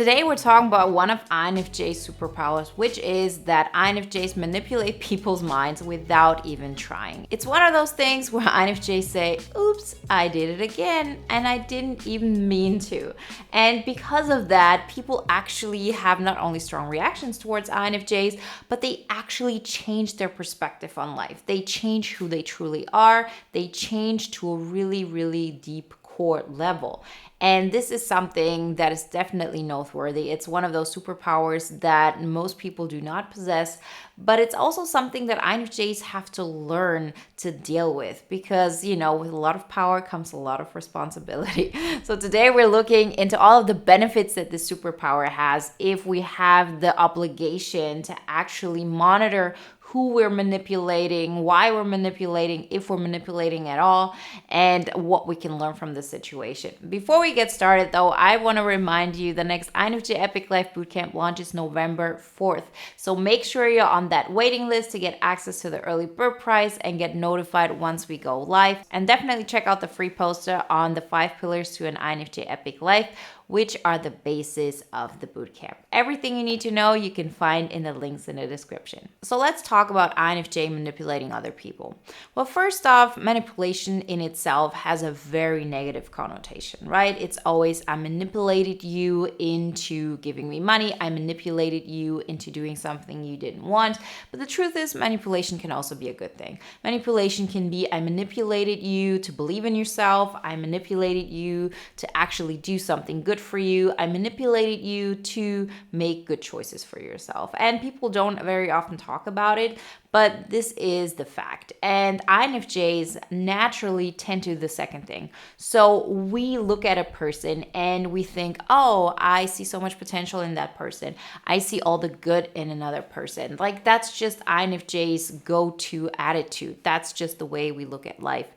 Today we're talking about one of INFJ's superpowers, which is that INFJs manipulate people's minds without even trying. It's one of those things where INFJs say, oops, I did it again, and I didn't even mean to. And because of that, people actually have not only strong reactions towards INFJs, but they actually change their perspective on life. They change who they truly are. They change to a really, really deep core level. And this is something that is definitely noteworthy. It's one of those superpowers that most people do not possess, but it's also something that INFJs have to learn to deal with because, with a lot of power comes a lot of responsibility. So today we're looking into all of the benefits that this superpower has if we have the obligation to actually monitor who we're manipulating, why we're manipulating, if we're manipulating at all, and what we can learn from the situation. Before we get started though, I want to remind you the next INFJ Epic Life Bootcamp launches November 4th. So make sure you're on that waiting list to get access to the early bird price and get notified once we go live. And definitely check out the free poster on the 5 pillars to an INFJ Epic Life, which are the basis of the bootcamp. Everything you need to know you can find in the links in the description. So let's talk about INFJ manipulating other people. Well, first off, manipulation in itself has a very negative connotation, right? It's always, I manipulated you into giving me money. I manipulated you into doing something you didn't want. But the truth is, manipulation can also be a good thing. Manipulation can be, I manipulated you to believe in yourself. I manipulated you to actually do something good for you. I manipulated you to make good choices for yourself. And people don't very often talk about it, but this is the fact. And INFJs naturally tend to do the second thing. So we look at a person and we think, oh, I see so much potential in that person. I see all the good in another person. Like that's just INFJ's go-to attitude. That's just the way we look at life.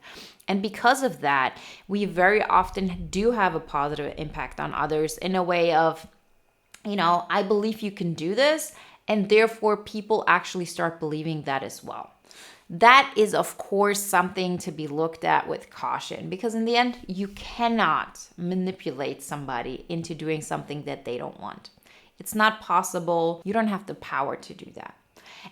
And because of that, we very often do have a positive impact on others in a way of, I believe you can do this. And therefore, people actually start believing that as well. That is, of course, something to be looked at with caution because in the end, you cannot manipulate somebody into doing something that they don't want. It's not possible. You don't have the power to do that.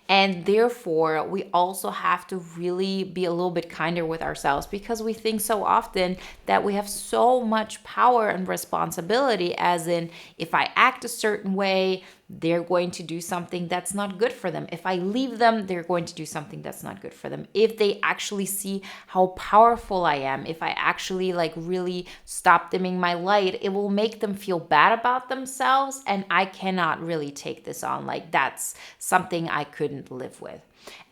And therefore, we also have to really be a little bit kinder with ourselves because we think so often that we have so much power and responsibility, as in, if I act a certain way, they're going to do something that's not good for them. If I leave them, they're going to do something that's not good for them. If they actually see how powerful I am, if I actually really stop dimming my light, it will make them feel bad about themselves. And I cannot really take this on. That's something I couldn't live with.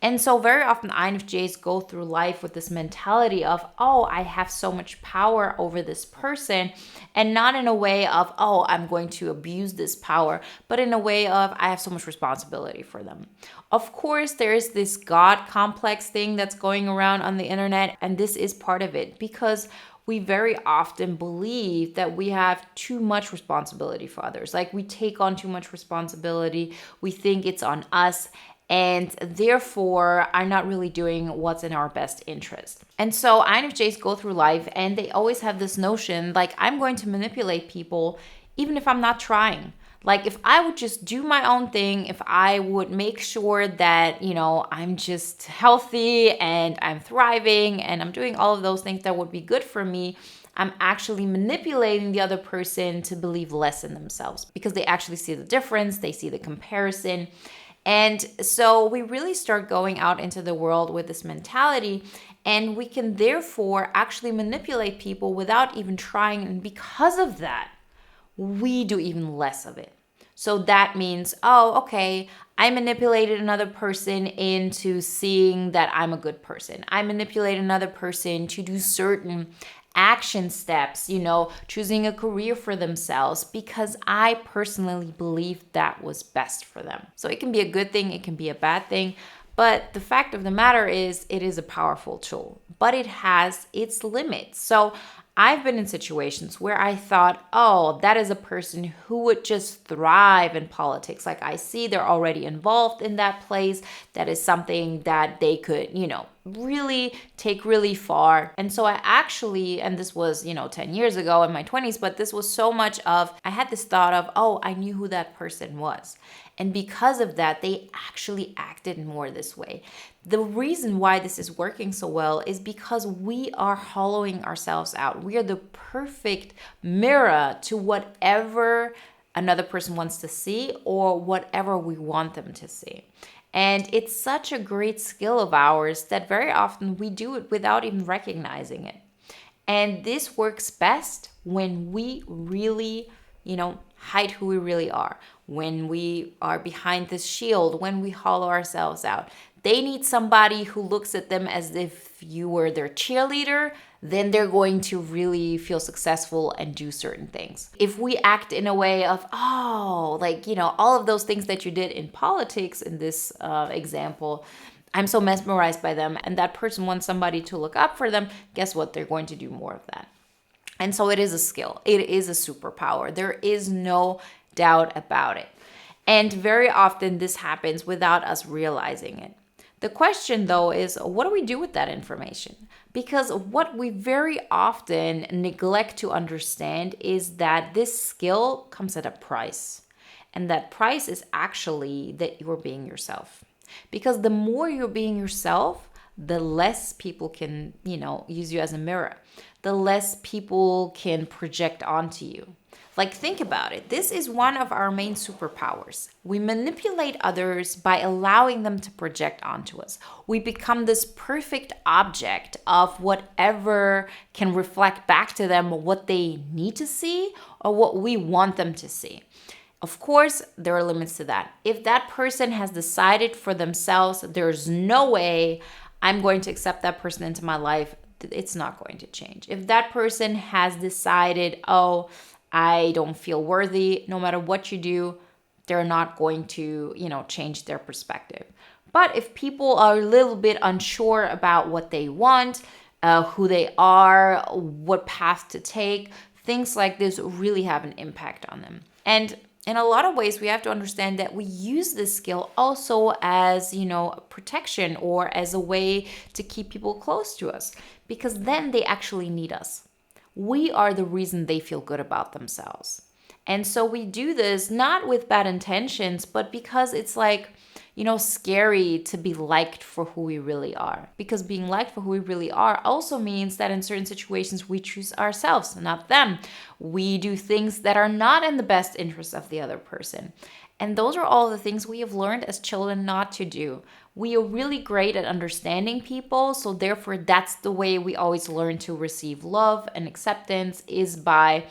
And so very often INFJs go through life with this mentality of, oh, I have so much power over this person, and not in a way of, oh, I'm going to abuse this power, but in a way of, I have so much responsibility for them. Of course, there is this God complex thing that's going around on the internet, and this is part of it because we very often believe that we have too much responsibility for others. We take on too much responsibility. We think it's on us. And therefore are not really doing what's in our best interest. And so INFJs go through life and they always have this notion, I'm going to manipulate people even if I'm not trying. If I would just do my own thing, if I would make sure that, I'm just healthy and I'm thriving and I'm doing all of those things that would be good for me, I'm actually manipulating the other person to believe less in themselves because they actually see the difference, they see the comparison. And so we really start going out into the world with this mentality, and we can therefore actually manipulate people without even trying. And because of that, we do even less of it. So that means, oh, okay, I manipulated another person into seeing that I'm a good person. I manipulate another person to do certain action steps, choosing a career for themselves because I personally believe that was best for them. So it can be a good thing, it can be a bad thing, but the fact of the matter is it is a powerful tool, but it has its limits. So I've been in situations where I thought, oh, that is a person who would just thrive in politics. I see they're already involved in that place. That is something that they could, really take really far. And so I actually, and this was, 10 years ago in my 20s, but this was so much of, I had this thought of, oh, I knew who that person was. And because of that, they actually acted more this way. The reason why this is working so well is because we are hollowing ourselves out. We are the perfect mirror to whatever another person wants to see or whatever we want them to see. And it's such a great skill of ours that very often we do it without even recognizing it. And this works best when we really, hide who we really are, when we are behind this shield, when we hollow ourselves out. They need somebody who looks at them as if you were their cheerleader, then they're going to really feel successful and do certain things. If we act in a way of, all of those things that you did in politics in this example, I'm so mesmerized by them, and that person wants somebody to look up for them, guess what? They're going to do more of that. And so it is a skill. It is a superpower. There is no doubt about it. And very often this happens without us realizing it. The question, though, is what do we do with that information? Because what we very often neglect to understand is that this skill comes at a price. And that price is actually that you're being yourself. Because the more you're being yourself, the less people can, use you as a mirror. The less people can project onto you. Like, think about it. This is one of our main superpowers. We manipulate others by allowing them to project onto us. We become this perfect object of whatever can reflect back to them what they need to see or what we want them to see. Of course, there are limits to that. If that person has decided for themselves, there's no way I'm going to accept that person into my life, it's not going to change. If that person has decided, oh, I don't feel worthy, no matter what you do, they're not going to, change their perspective. But if people are a little bit unsure about what they want, who they are, what path to take, things like this really have an impact on them. And in a lot of ways, we have to understand that we use this skill also as, protection or as a way to keep people close to us, because then they actually need us. We are the reason they feel good about themselves. And so we do this not with bad intentions, but because it's scary to be liked for who we really are. Because being liked for who we really are also means that in certain situations we choose ourselves, not them. We do things that are not in the best interest of the other person. And those are all the things we have learned as children not to do. We are really great at understanding people, so therefore that's the way we always learn to receive love and acceptance, is by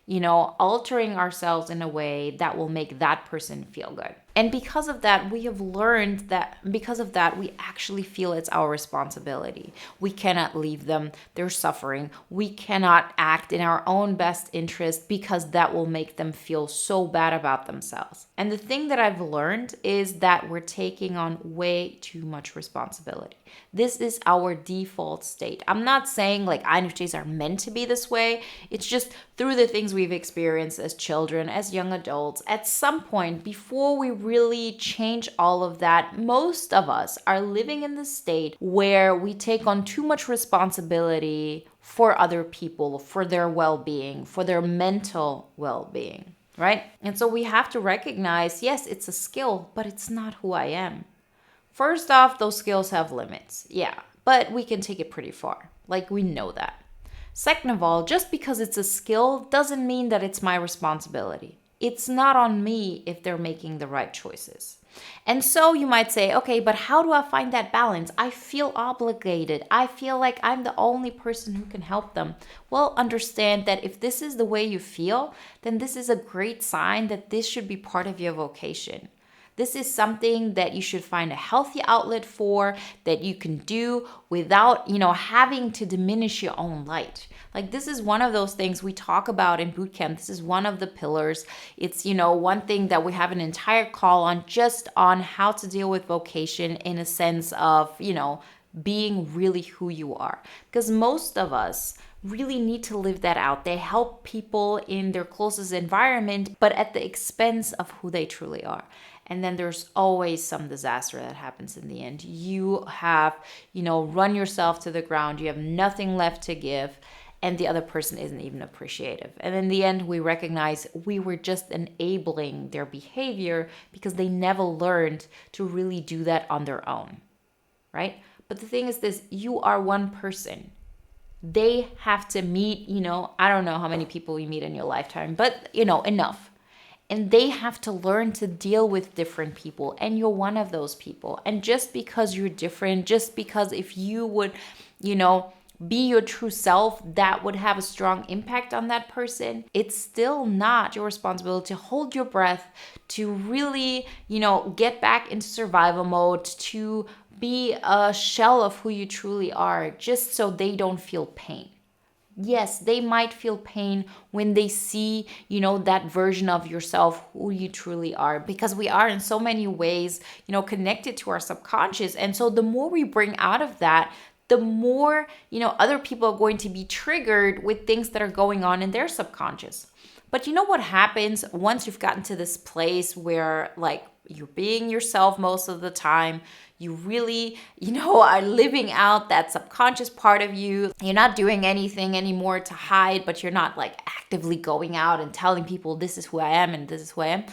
altering ourselves in a way that will make that person feel good. And because of that, we have learned that we actually feel it's our responsibility. We cannot leave them. They're suffering. We cannot act in our own best interest because that will make them feel so bad about themselves. And the thing that I've learned is that we're taking on way too much responsibility. This is our default state. I'm not saying INFJs are meant to be this way. It's just through the things we've experienced as children, as young adults, at some point before we really change all of that, most of us are living in the state where we take on too much responsibility for other people, for their well-being, for their mental well-being, right? And so we have to recognize, yes, it's a skill, but it's not who I am. First off, those skills have limits, yeah, but we can take it pretty far. We know that. Second of all, just because it's a skill doesn't mean that it's my responsibility. It's not on me if they're making the right choices. And so you might say, okay, but how do I find that balance? I feel obligated. I feel like I'm the only person who can help them. Well, understand that if this is the way you feel, then this is a great sign that this should be part of your vocation. This is something that you should find a healthy outlet for, that you can do without, having to diminish your own light. This is one of those things we talk about in bootcamp. This is one of the pillars. It's, one thing that we have an entire call on, just on how to deal with vocation in a sense of, being really who you are. Because most of us really need to live that out. They help people in their closest environment, but at the expense of who they truly are. And then there's always some disaster that happens in the end. You have, run yourself to the ground. You have nothing left to give. And the other person isn't even appreciative. And in the end, we recognize we were just enabling their behavior because they never learned to really do that on their own, right? But the thing is this, you are one person. They have to meet, I don't know how many people you meet in your lifetime, but, enough. And they have to learn to deal with different people. And you're one of those people. And just because you're different, just because if you would, be your true self, that would have a strong impact on that person. It's still not your responsibility to hold your breath, to really, get back into survival mode, to be a shell of who you truly are, just so they don't feel pain. Yes, they might feel pain when they see, that version of yourself, who you truly are, because we are in so many ways, connected to our subconscious. And so the more we bring out of that, the more, other people are going to be triggered with things that are going on in their subconscious. But you know what happens once you've gotten to this place where you're being yourself most of the time, you really, are living out that subconscious part of you. You're not doing anything anymore to hide, but you're not actively going out and telling people this is who I am and this is who I am.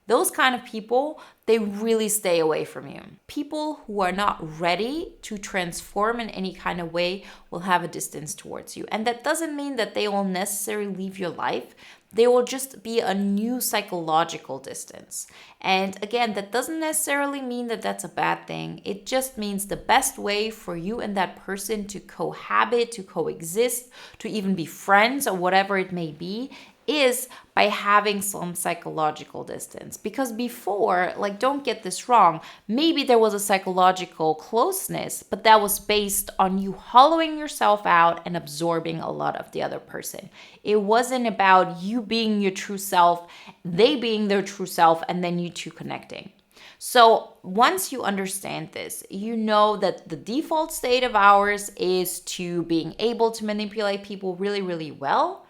Those kind of people, they really stay away from you. People who are not ready to transform in any kind of way will have a distance towards you. And that doesn't mean that they will necessarily leave your life. They will just be a new psychological distance. And again, that doesn't necessarily mean that that's a bad thing. It just means the best way for you and that person to cohabit, to coexist, to even be friends or whatever it may be, is by having some psychological distance. Because before, don't get this wrong, maybe there was a psychological closeness, but that was based on you hollowing yourself out and absorbing a lot of the other person. It wasn't about you being your true self, they being their true self, and then you two connecting. So once you understand this, you know that the default state of ours is to being able to manipulate people really, really well.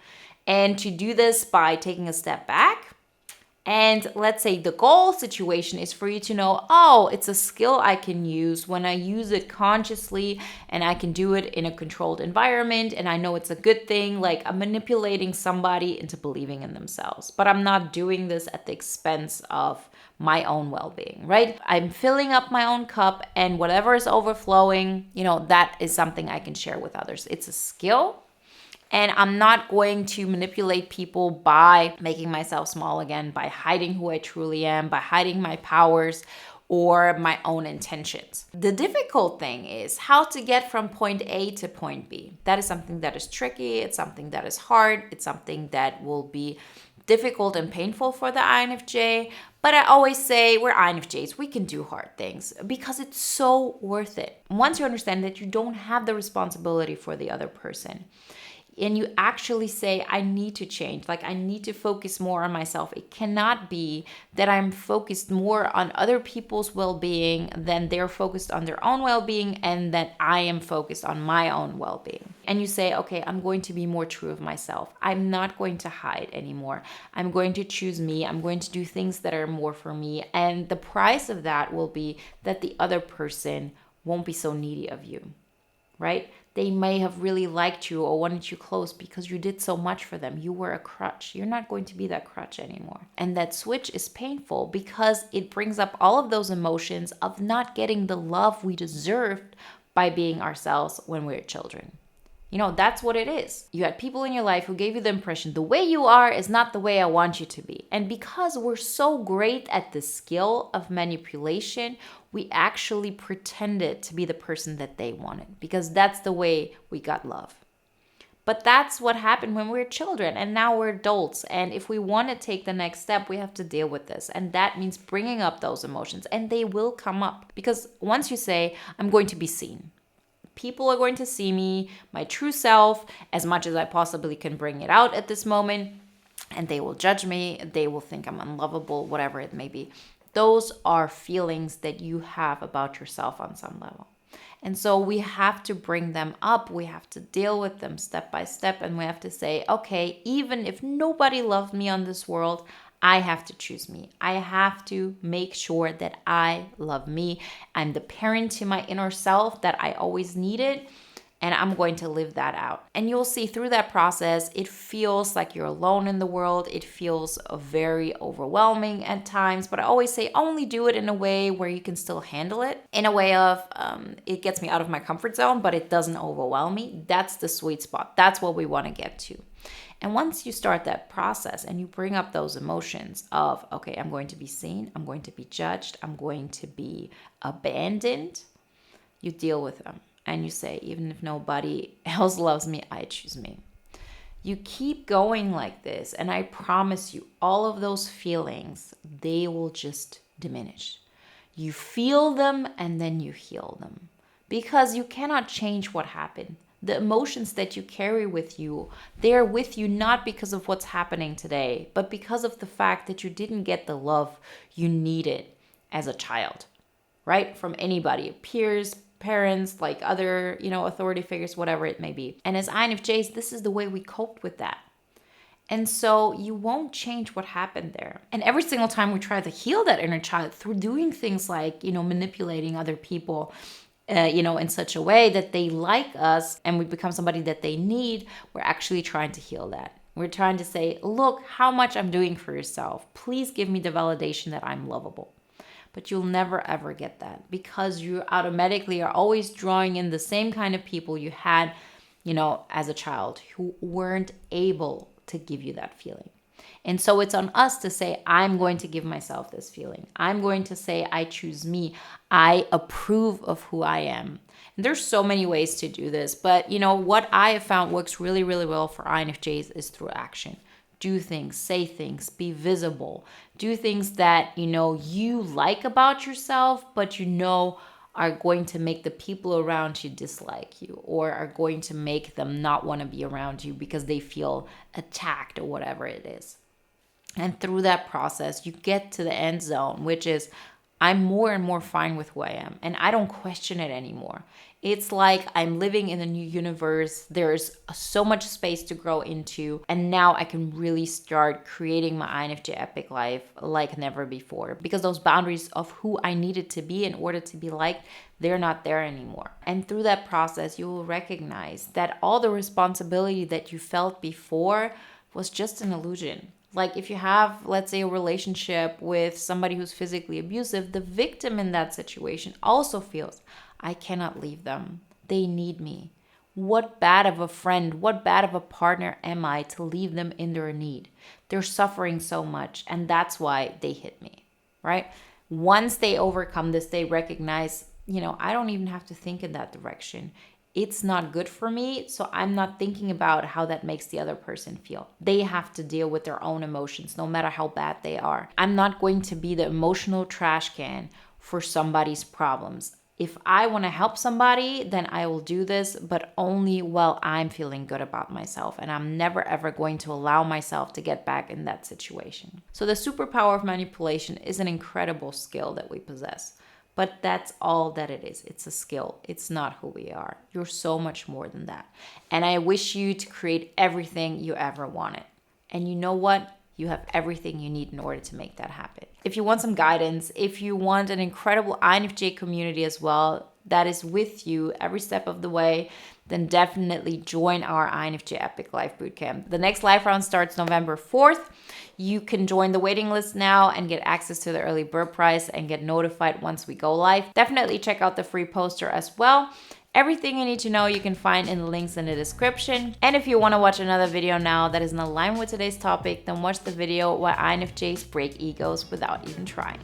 And to do this by taking a step back. And let's say the goal situation is for you to know, it's a skill I can use when I use it consciously, and I can do it in a controlled environment. And I know it's a good thing. I'm manipulating somebody into believing in themselves, but I'm not doing this at the expense of my own well-being, right? I'm filling up my own cup, and whatever is overflowing, that is something I can share with others. It's a skill. And I'm not going to manipulate people by making myself small again, by hiding who I truly am, by hiding my powers or my own intentions. The difficult thing is how to get from point A to point B. That is something that is tricky. It's something that is hard. It's something that will be difficult and painful for the INFJ. But I always say we're INFJs. We can do hard things because it's so worth it. Once you understand that you don't have the responsibility for the other person, and you actually say, I need to change, I need to focus more on myself. It cannot be that I'm focused more on other people's well-being than they're focused on their own well-being, and that I am focused on my own well-being. And you say, okay, I'm going to be more true of myself. I'm not going to hide anymore. I'm going to choose me. I'm going to do things that are more for me. And the price of that will be that the other person won't be so needy of you, right? They may have really liked you or wanted you close because you did so much for them. You were a crutch. You're not going to be that crutch anymore. And that switch is painful because it brings up all of those emotions of not getting the love we deserved by being ourselves when we were children. That's what it is. You had people in your life who gave you the impression the way you are is not the way I want you to be. And because we're so great at the skill of manipulation, we actually pretended to be the person that they wanted because that's the way we got love. But that's what happened when we were children, and now we're adults. And if we want to take the next step, we have to deal with this. And that means bringing up those emotions, and they will come up. Because once you say, I'm going to be seen, people are going to see me, my true self, as much as I possibly can bring it out at this moment, and they will judge me, they will think I'm unlovable, whatever it may be. Those are feelings that you have about yourself on some level. And so we have to bring them up. We have to deal with them step by step. And we have to say, okay, even if nobody loves me on this world, I have to choose me. I have to make sure that I love me. I'm the parent to my inner self that I always needed. And I'm going to live that out. And you'll see through that process, it feels like you're alone in the world. It feels very overwhelming at times. But I always say only do it in a way where you can still handle it. In a way of it gets me out of my comfort zone, but it doesn't overwhelm me. That's the sweet spot. That's what we want to get to. And once you start that process and you bring up those emotions of, okay, I'm going to be seen, I'm going to be judged, I'm going to be abandoned, you deal with them. And you say, even if nobody else loves me, I choose me. You keep going like this, and I promise you, all of those feelings, they will just diminish. You feel them, and then you heal them. Because you cannot change what happened. The emotions that you carry with you, they're with you not because of what's happening today, but because of the fact that you didn't get the love you needed as a child, right? From anybody, peers, parents, like other, authority figures, whatever it may be. And as INFJs, this is the way we coped with that. And so you won't change what happened there. And every single time we try to heal that inner child through doing things like, manipulating other people, in such a way that they like us and we become somebody that they need, we're actually trying to heal that. We're trying to say, look how much I'm doing for yourself. Please give me the validation that I'm lovable. But you'll never ever get that because you automatically are always drawing in the same kind of people you had, as a child who weren't able to give you that feeling. And so it's on us to say, I'm going to give myself this feeling. I'm going to say, I choose me. I approve of who I am. And there's so many ways to do this. But, what I have found works really, really well for INFJs is through action. Do things, say things, be visible. Do things that, you like about yourself, but are going to make the people around you dislike you or are going to make them not want to be around you because they feel attacked or whatever it is. And through that process, you get to the end zone, which is I'm more and more fine with who I am and I don't question it anymore. It's like I'm living in a new universe. There's so much space to grow into. And now I can really start creating my INFJ epic life like never before. Because those boundaries of who I needed to be in order to be liked, they're not there anymore. And through that process, you will recognize that all the responsibility that you felt before was just an illusion. Like if you have, let's say, a relationship with somebody who's physically abusive, the victim in that situation also feels, I cannot leave them. They need me. What bad of a friend, what bad of a partner am I to leave them in their need? They're suffering so much, and that's why they hit me, right? Once they overcome this, they recognize, I don't even have to think in that direction. It's not good for me, so I'm not thinking about how that makes the other person feel. They have to deal with their own emotions, no matter how bad they are. I'm not going to be the emotional trash can for somebody's problems. If I want to help somebody, then I will do this, but only while I'm feeling good about myself. And I'm never, ever going to allow myself to get back in that situation. So the superpower of manipulation is an incredible skill that we possess. But that's all that it is. It's a skill. It's not who we are. You're so much more than that. And I wish you to create everything you ever wanted. And you know what? You have everything you need in order to make that happen. If you want some guidance, if you want an incredible INFJ community as well, that is with you every step of the way, then definitely join our INFJ Epic Life Bootcamp. The next life round starts November 4th. You can join the waiting list now and get access to the early bird price and get notified once we go live. Definitely check out the free poster as well. Everything you need to know you can find in the links in the description. And if you want to watch another video now that is in alignment with today's topic, then watch the video why INFJs break egos without even trying.